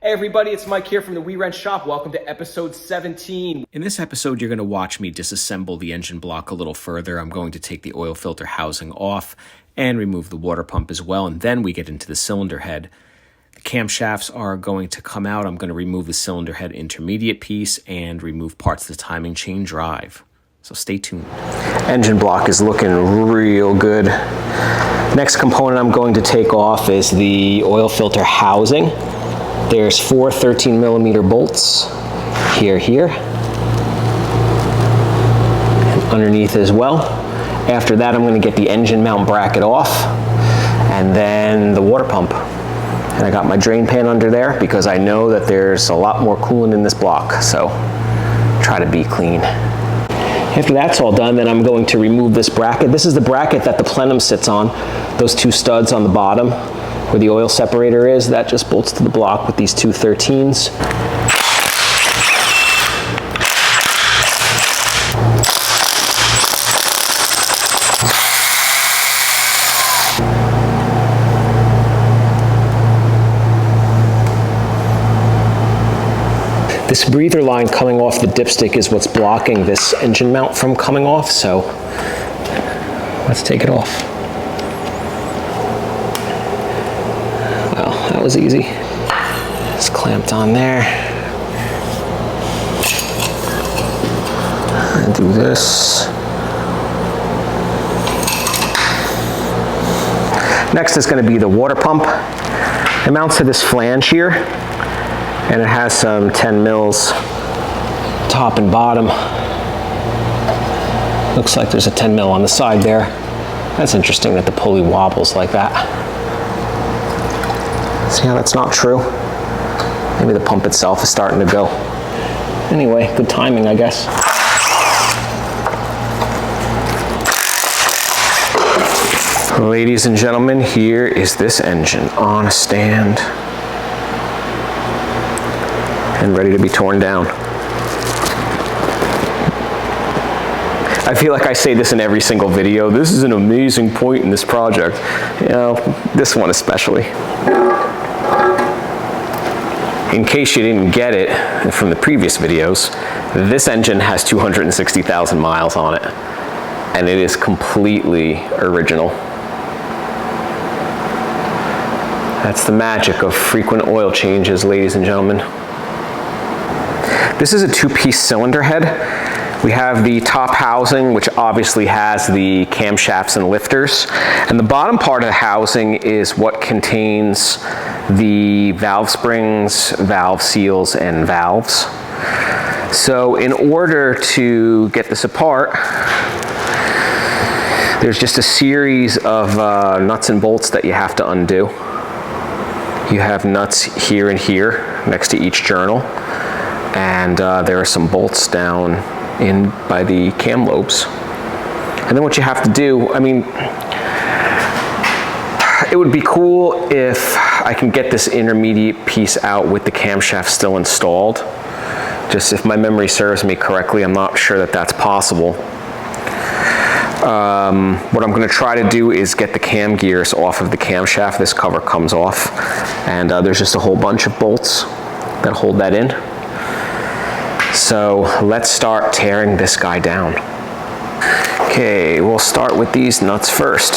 Hey everybody, it's Mike here from the WeWrench shop. Welcome to episode 17. In this episode, you're going to watch me disassemble the engine block a little further. I'm going to take the oil filter housing off and remove the water pump as well, and then we get into the cylinder head. The camshafts are going to come out. I'm going to remove the cylinder head intermediate piece and remove parts of the timing chain drive. So stay tuned. Engine block is looking real good. Next component I'm going to take off is the oil filter housing. There's 4 13mm bolts here, and underneath as well. After that, I'm going to get the engine mount bracket off, and then the water pump. And I got my drain pan under there because I know that there's a lot more coolant in this block, so try to be clean. After that's all done, then I'm going to remove this bracket. This is the bracket that the plenum sits on. Those 2 studs on the bottom where the oil separator is, that just bolts to the block with these 2 13s. This breather line coming off the dipstick is what's blocking this engine mount from coming off, so let's take it off. Well, that was easy. It's clamped on there. And do this. Next is going to be the water pump. It mounts to this flange here, and it has some 10 mils top and bottom. Looks like there's a 10 mil on the side there. That's interesting that the pulley wobbles like that. See how that's not true? Maybe the pump itself is starting to go. Anyway, good timing, I guess. Ladies and gentlemen, here is this engine on a stand and ready to be torn down. I feel like I say this in every single video. This is an amazing point in this project. You know, this one especially. In case you didn't get it from the previous videos, this engine has 260,000 miles on it, and it is completely original. That's the magic of frequent oil changes, ladies and gentlemen. This is a 2-piece cylinder head. We have the top housing, which obviously has the camshafts and lifters. And the bottom part of the housing is what contains the valve springs, valve seals, and valves. So in order to get this apart, there's just a series of nuts and bolts that you have to undo. You have nuts here and here next to each journal. And there are some bolts down in by the cam lobes. And then what you have to do, I mean, it would be cool if I can get this intermediate piece out with the camshaft still installed. Just if my memory serves me correctly, I'm not sure that that's possible. What I'm going to try to do is get the cam gears off of the camshaft. This cover comes off, and there's just a whole bunch of bolts that hold that in. So let's start tearing this guy down. Okay, we'll start with these nuts first.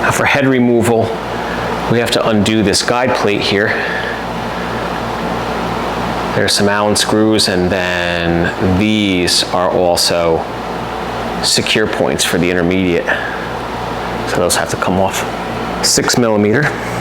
Now for head removal, we have to undo this guide plate here. There's some Allen screws, and then these are also secure points for the intermediate. So those have to come off. 6mm.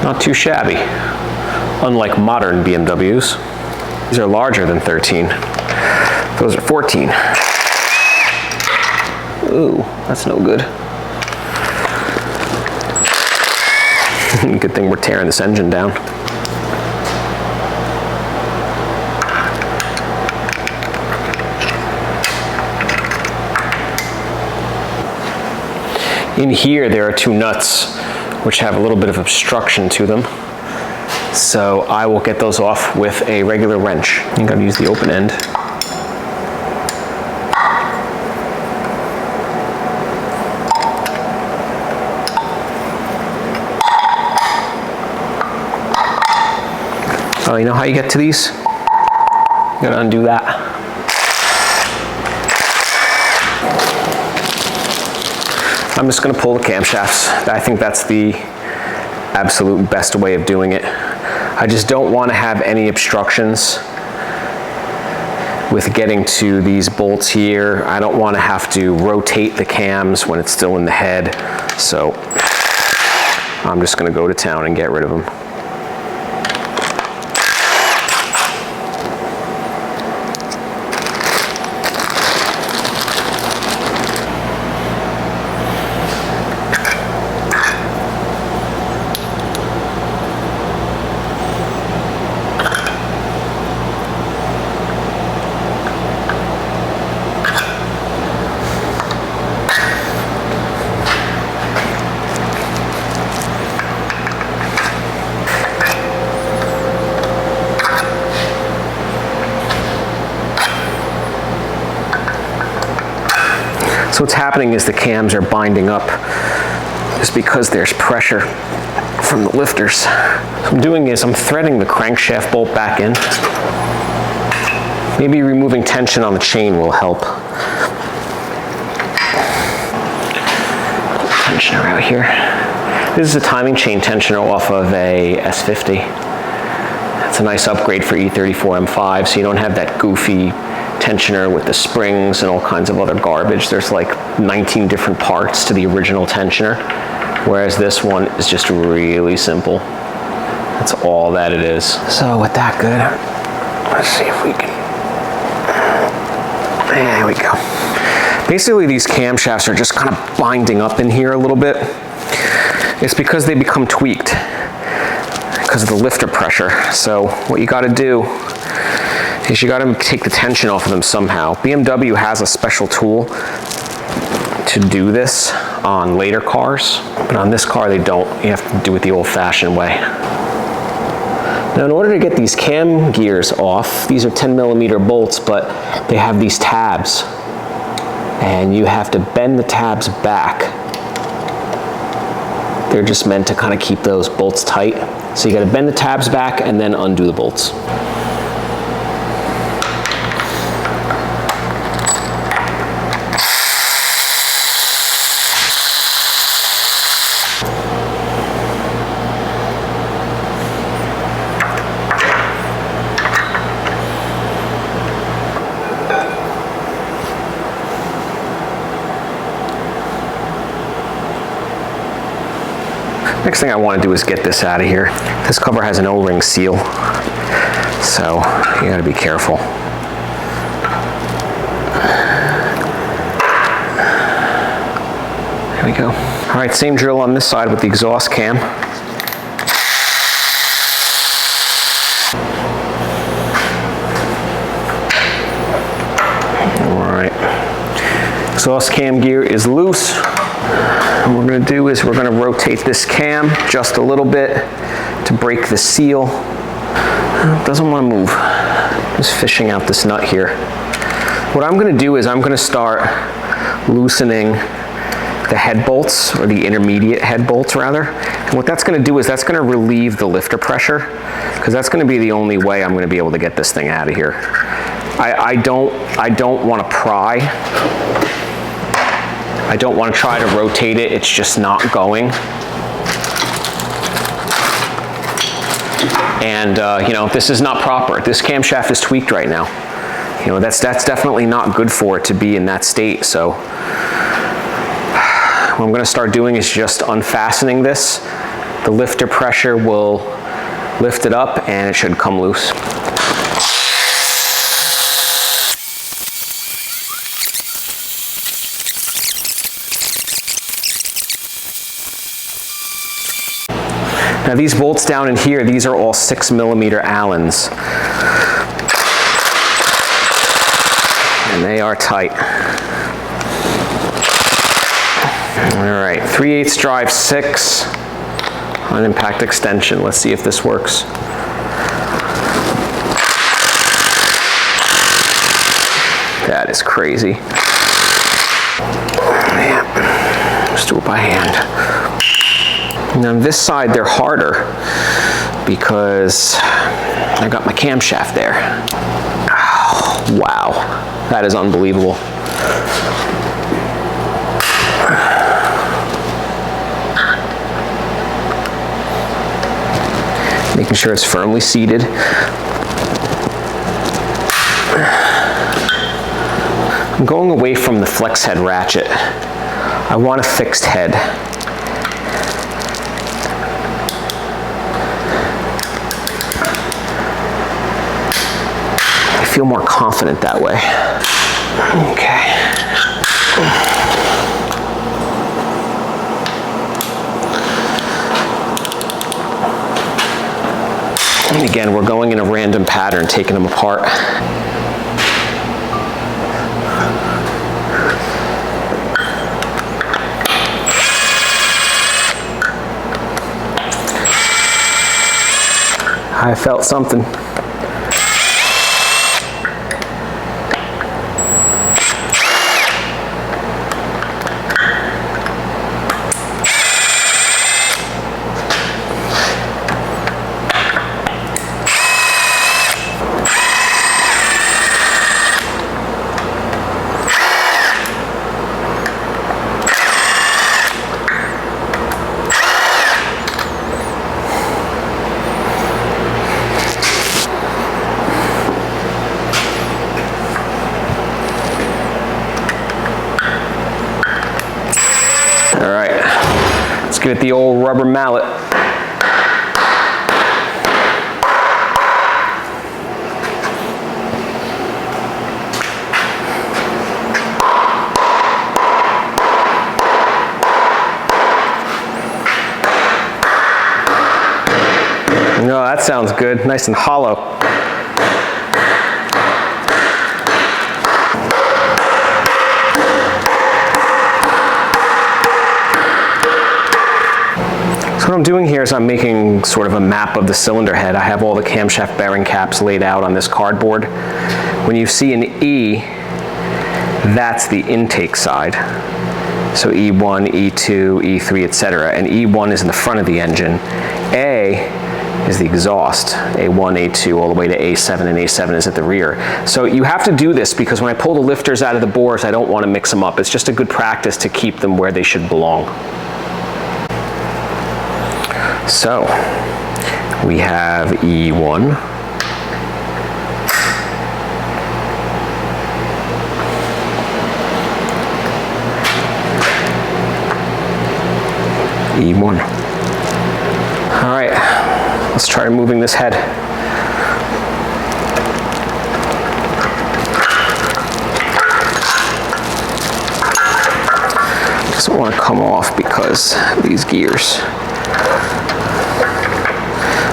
Not too shabby, unlike modern BMWs. These are larger than 13. Those are 14. Ooh, that's no good. Good thing we're tearing this engine down. In here, there are two nuts which have a little bit of obstruction to them. So I will get those off with a regular wrench. You gotta use the open end. Oh, you know how you get to these? You gotta undo that. I'm just gonna pull the camshafts. I think that's the absolute best way of doing it. I just don't wanna have any obstructions with getting to these bolts here. I don't wanna have to rotate the cams when it's still in the head. So I'm just gonna go to town and get rid of them. So what's happening is the cams are binding up just because there's pressure from the lifters. So what I'm doing is I'm threading the crankshaft bolt back in. Maybe removing tension on the chain will help. Tensioner out here. This is a timing chain tensioner off of a S50. It's a nice upgrade for E34 M5, so you don't have that goofy tensioner with the springs and all kinds of other garbage. There's like 19 different parts to the original tensioner, whereas this one is just really simple. That's all that it is. So with that good, let's see if we can, there we go. Basically these camshafts are just kind of binding up in here a little bit. It's because they become tweaked because of the lifter pressure. So what you gotta do is you gotta take the tension off of them somehow. BMW has a special tool to do this on later cars, but on this car they don't. You have to do it the old-fashioned way. Now in order to get these cam gears off, these are 10mm bolts, but they have these tabs, and you have to bend the tabs back. They're just meant to kind of keep those bolts tight. So you gotta bend the tabs back and then undo the bolts. Next thing I want to do is get this out of here. This cover has an O-ring seal, so you gotta be careful. There we go. All right, same drill on this side with the exhaust cam. All right, exhaust cam gear is loose. What we're going to do is we're going to rotate this cam just a little bit to break the seal. It doesn't want to move. Just fishing out this nut here. What I'm going to do is I'm going to start loosening the head bolts, or the intermediate head bolts rather. And what that's going to do is that's going to relieve the lifter pressure, because that's going to be the only way I'm going to be able to get this thing out of here. I don't want to pry. I don't want to try to rotate it, it's just not going. And you know, this is not proper. This camshaft is tweaked right now. You know, that's definitely not good for it to be in that state. So what I'm going to start doing is just unfastening this. The lifter pressure will lift it up and it should come loose. Now these bolts down in here, these are all 6mm Allens. And they are tight. All right, 3/8 drive 6 on impact extension. Let's see if this works. That is crazy. Man, just do it by hand. Now on this side, they're harder because I got my camshaft there. Oh, wow, that is unbelievable. Making sure it's firmly seated. I'm going away from the flex head ratchet. I want a fixed head. I feel more confident that way. Okay. And again, we're going in a random pattern, taking them apart. I felt something. All right, let's give it the old rubber mallet. No, that sounds good, nice and hollow. So what I'm doing here is I'm making sort of a map of the cylinder head. I have all the camshaft bearing caps laid out on this cardboard. When you see an E, that's the intake side. So E1, E2, E3, etc. And E1 is in the front of the engine. A is the exhaust, A1, A2, all the way to A7, and A7 is at the rear. So you have to do this because when I pull the lifters out of the bores, I don't want to mix them up. It's just a good practice to keep them where they should belong. So we have E1, E1. All right, let's try moving this head. Doesn't want to come off because these gears.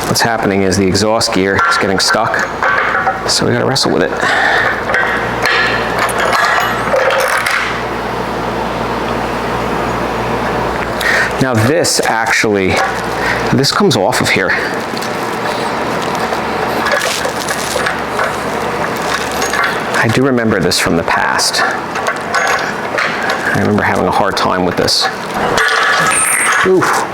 What's happening is the exhaust gear is getting stuck, so we gotta wrestle with it. Now this actually, this comes off of here. I do remember this from the past. I remember having a hard time with this. Oof.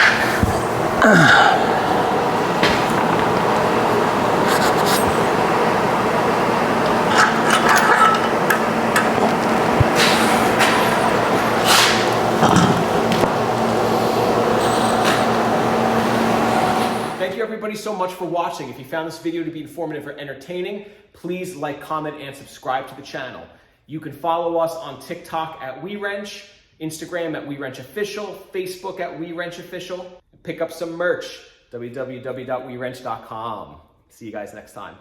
Thank you everybody so much for watching. If you found this video to be informative or entertaining, please like, comment, and subscribe to the channel. You can follow us on TikTok at WeWrench, Instagram at WeWrench Official, Facebook at WeWrench Official. Pick up some merch, www.wewrench.com. See you guys next time.